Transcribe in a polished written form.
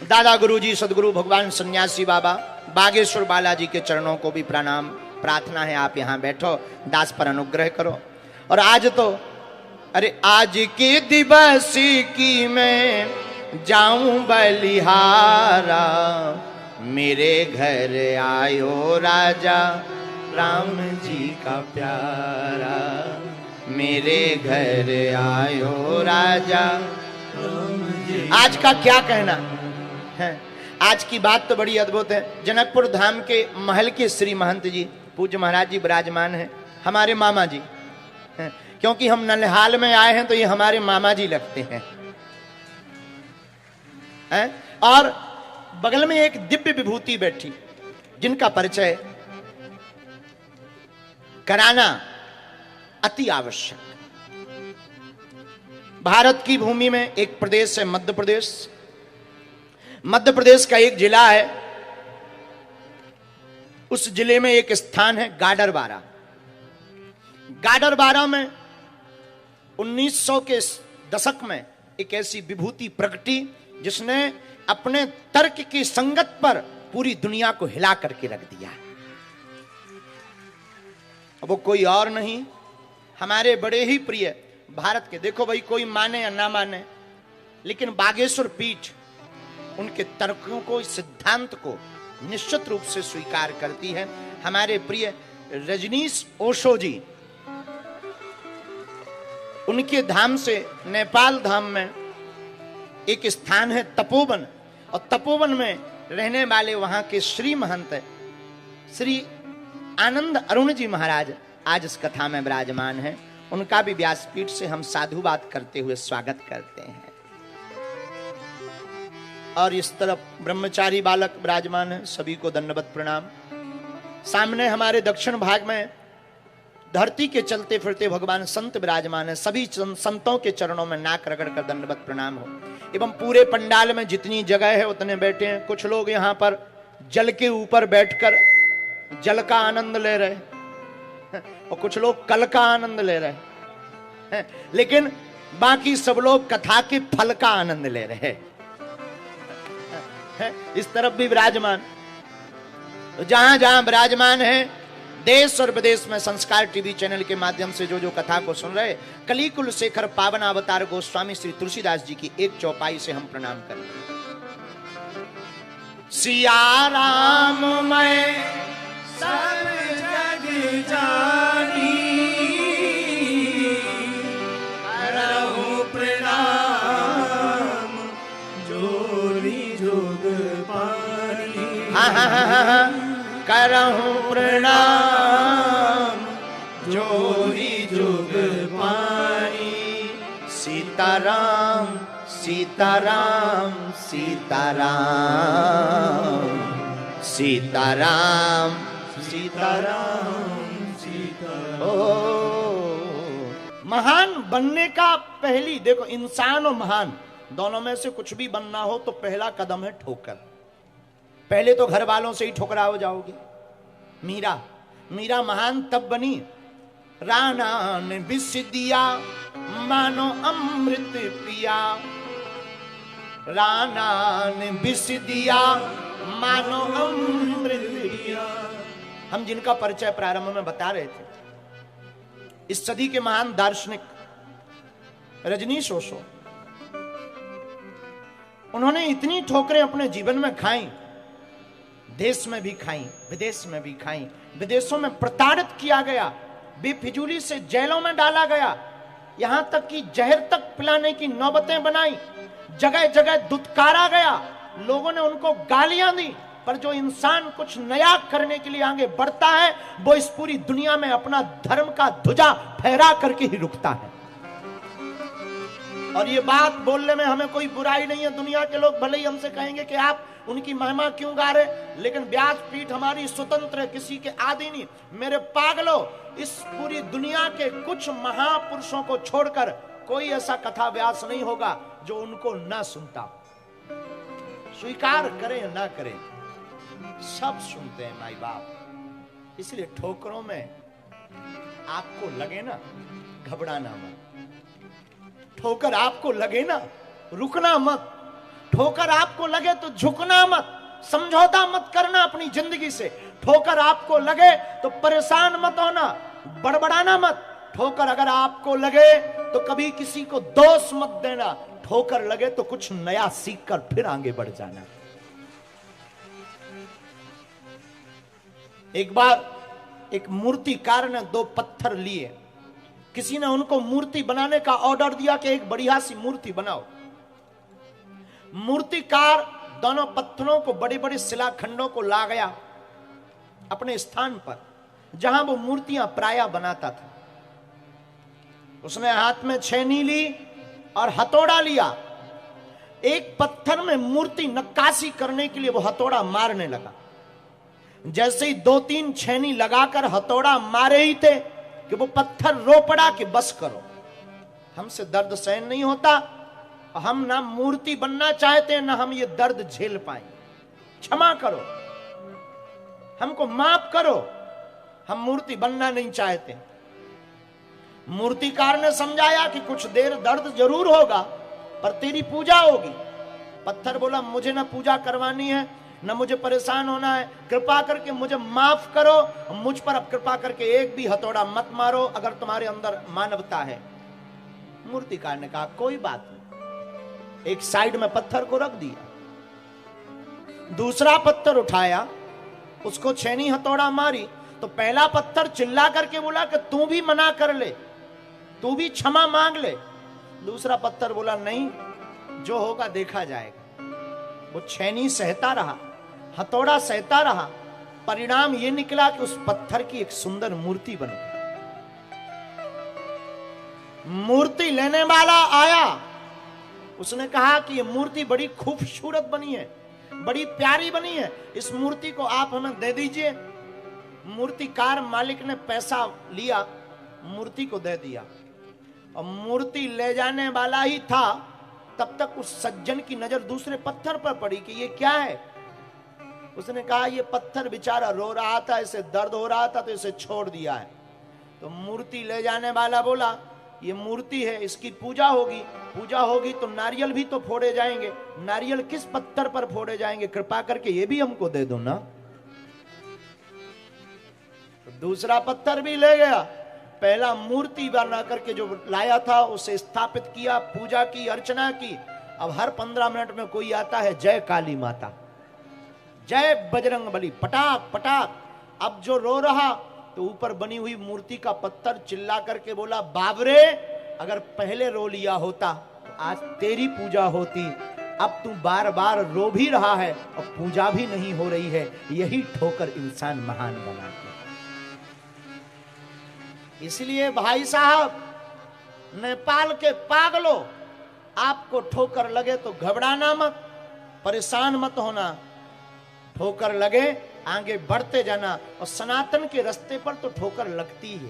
दादा गुरुजी, सदगुरु भगवान सन्यासी बाबा बागेश्वर बालाजी के चरणों को भी प्रणाम। प्रार्थना है आप यहाँ बैठो, दास पर अनुग्रह करो। और आज तो अरे आज के दिवस की मैं जाऊं बलिहारा, मेरे घर आयो राजा राम जी का प्यारा, मेरे घर आयो राजा राम जी। आज का क्या कहना है? आज की बात तो बड़ी अद्भुत है। जनकपुर धाम के महल के श्री महंत जी पूज्य महाराज जी विराजमान हैं, हमारे मामा जी हैं। क्योंकि हम ननिहाल में आए हैं तो ये हमारे मामा जी लगते हैं। और बगल में एक दिव्य विभूति बैठी जिनका परिचय कराना अति आवश्यक। भारत की भूमि में एक प्रदेश है मध्य प्रदेश। मध्य प्रदेश का एक जिला है, उस जिले में एक स्थान है गाडरवारा। गाडरवारा में 1900 के दशक में एक ऐसी विभूति प्रगटी जिसने अपने तर्क की संगत पर पूरी दुनिया को हिला करके रख दिया। अब वो कोई और नहीं, हमारे बड़े ही प्रिय भारत के, देखो भाई कोई माने या ना माने, लेकिन बागेश्वर पीठ उनके तर्कों को, सिद्धांत को निश्चित रूप से स्वीकार करती है। हमारे प्रिय रजनीश ओशो जी, उनके धाम से नेपाल धाम में एक स्थान है तपोवन, और तपोवन में रहने वाले वहां के श्री महंत श्री आनंद अरुण जी महाराज आज इस कथा में विराजमान है। उनका भी व्यासपीठ से हम साधुवाद करते हुए स्वागत करते हैं। और इस तरफ ब्रह्मचारी बालक विराजमान है, सभी को दंडवत प्रणाम। सामने हमारे दक्षिण भाग में धरती के चलते फिरते भगवान संत विराजमान है, सभी संतों के चरणों में नाक रगड़ कर दंडवत प्रणाम हो। एवं पूरे पंडाल में जितनी जगह है उतने बैठे हैं। कुछ लोग यहाँ पर जल के ऊपर बैठकर जल का आनंद ले रहे हैं और कुछ लोग कल का आनंद ले रहे हैं, लेकिन बाकी सब लोग कथा के फल का आनंद ले रहे हैं। इस तरफ भी विराजमान, जहां जहां विराजमान है, देश और विदेश में संस्कार टीवी चैनल के माध्यम से जो जो कथा को सुन रहे, कलिकुल शेखर पावन अवतार गोस्वामी श्री तुलसीदास जी की एक चौपाई से हम प्रणाम करें। सिया राम मैं सब जग जानी, करहूं प्रणाम जोरी जोग पानी। करहूं प्रणाम जोरी जोग पानी। सीताराम सीताराम सीताराम सीताराम सीताराम सीताराम। ओ महान बनने का पहली, देखो इंसान और महान दोनों में से कुछ भी बनना हो तो पहला कदम है ठोकर। पहले तो घर वालों से ही ठोकरा हो जाओगे। मीरा महान तब बनी, राणा ने विष दिया मानो अमृत पिया, राणा ने विष दिया मानो अमृत पिया। हम जिनका परिचय प्रारंभ में बता रहे थे, इस सदी के महान दार्शनिक रजनीश ओशो, उन्होंने इतनी ठोकरें अपने जीवन में खाई, देश में भी खाई, विदेश में भी खाई। विदेशों में प्रताड़ित किया गया, बेफिजूली से जेलों में डाला गया, यहां तक कि जहर तक पिलाने की नौबतें बनाई, जगह जगह दुत्कारा गया, लोगों ने उनको गालियां दी। पर जो इंसान कुछ नया करने के लिए आगे बढ़ता है, वो इस पूरी दुनिया में अपना धर्म का ध्वजा फहरा करके ही रुकता है। और ये बात बोलने में हमें कोई बुराई नहीं है। दुनिया के लोग भले ही हमसे कहेंगे कि आप उनकी महिमा क्यों गा रहे, लेकिन व्यासपीठ हमारी स्वतंत्र है, किसी के आदि नहीं। मेरे पागलों, इस पूरी दुनिया के कुछ महापुरुषों को छोड़कर कोई ऐसा कथा व्यास नहीं होगा जो उनको ना सुनता। स्वीकार करें ना करें, सब सुनते हैं माई बाप। इसलिए ठोकरों में आपको लगे ना, घबराना मत। ठोकर आपको लगे ना, रुकना मत। ठोकर आपको लगे तो झुकना मत, समझौता मत करना अपनी जिंदगी से। ठोकर आपको लगे तो परेशान मत होना, बड़बड़ाना मत। ठोकर अगर आपको लगे तो कभी किसी को दोष मत देना। ठोकर लगे तो कुछ नया सीखकर फिर आगे बढ़ जाना। एक बार एक मूर्तिकार ने 2 पत्थर लिए। किसी ने उनको मूर्ति बनाने का ऑर्डर दिया कि एक बढ़िया सी मूर्ति बनाओ। मूर्तिकार दोनों पत्थरों को, बड़े बड़े शिलाखंडों को ला गया अपने स्थान पर जहां वो मूर्तियां प्रायः बनाता था। उसने हाथ में छेनी ली और हथौड़ा लिया। एक पत्थर में मूर्ति नक्काशी करने के लिए वो हथौड़ा मारने लगा। जैसे ही 2-3 छेनी लगाकर हथौड़ा मारे ही थे कि वो पत्थर रो पड़ा कि बस करो, हमसे दर्द सहन नहीं होता, हम ना मूर्ति बनना चाहते ना हम ये दर्द झेल पाए, क्षमा करो, हमको माफ करो, हम मूर्ति बनना नहीं चाहते। मूर्तिकार ने समझाया कि कुछ देर दर्द जरूर होगा पर तेरी पूजा होगी। पत्थर बोला मुझे ना पूजा करवानी है न मुझे परेशान होना है, कृपा करके मुझे माफ करो, मुझ पर अब कृपा करके एक भी हथौड़ा मत मारो अगर तुम्हारे अंदर मानवता है। मूर्तिकार ने कहा कोई बात नहीं। एक साइड में पत्थर को रख दिया। दूसरा पत्थर उठाया, उसको छेनी हथौड़ा मारी तो पहला पत्थर चिल्ला करके बोला कि तू भी मना कर ले, तू भी क्षमा मांग ले। दूसरा पत्थर बोला नहीं, जो होगा देखा जाएगा। वो छेनी सहता रहा, हथौड़ा सहता रहा। परिणाम ये निकला कि उस पत्थर की एक सुंदर मूर्ति बन गई। मूर्ति लेने वाला आया, उसने कहा कि ये मूर्ति बड़ी खूबसूरत बनी है, बड़ी प्यारी बनी है, इस मूर्ति को आप हमें दे दीजिए। मूर्तिकार मालिक ने पैसा लिया, मूर्ति को दे दिया और मूर्ति ले जाने वाला ही था तब तक उस सज्जन की नजर दूसरे पत्थर पर पड़ी कि ये क्या है। उसने कहा ये पत्थर बेचारा रो रहा था, इसे दर्द हो रहा था तो इसे छोड़ दिया है। तो मूर्ति ले जाने वाला बोला ये मूर्ति है, इसकी पूजा होगी, पूजा होगी तो नारियल भी तो फोड़े जाएंगे, नारियल किस पत्थर पर फोड़े जाएंगे, कृपा करके ये भी हमको दे दो ना। तो दूसरा पत्थर भी ले गया, पहला मूर्ति बना करके जो लाया था उसे स्थापित किया, पूजा की, अर्चना की। अब हर 15 मिनट में कोई आता है जय काली माता, जय बजरंग बली, पटाक पटाक। अब जो रो रहा तो ऊपर बनी हुई मूर्ति का पत्थर चिल्ला करके बोला बाबरे, अगर पहले रो लिया होता तो आज तेरी पूजा होती, अब तू बार बार रो भी रहा है और पूजा भी नहीं हो रही है, यही ठोकर इंसान महान बनाती है। इसलिए भाई साहब, नेपाल के पागलों, आपको ठोकर लगे तो घबराना मत, परेशान मत होना, ठोकर लगे आगे बढ़ते जाना। और सनातन के रास्ते पर तो ठोकर लगती है।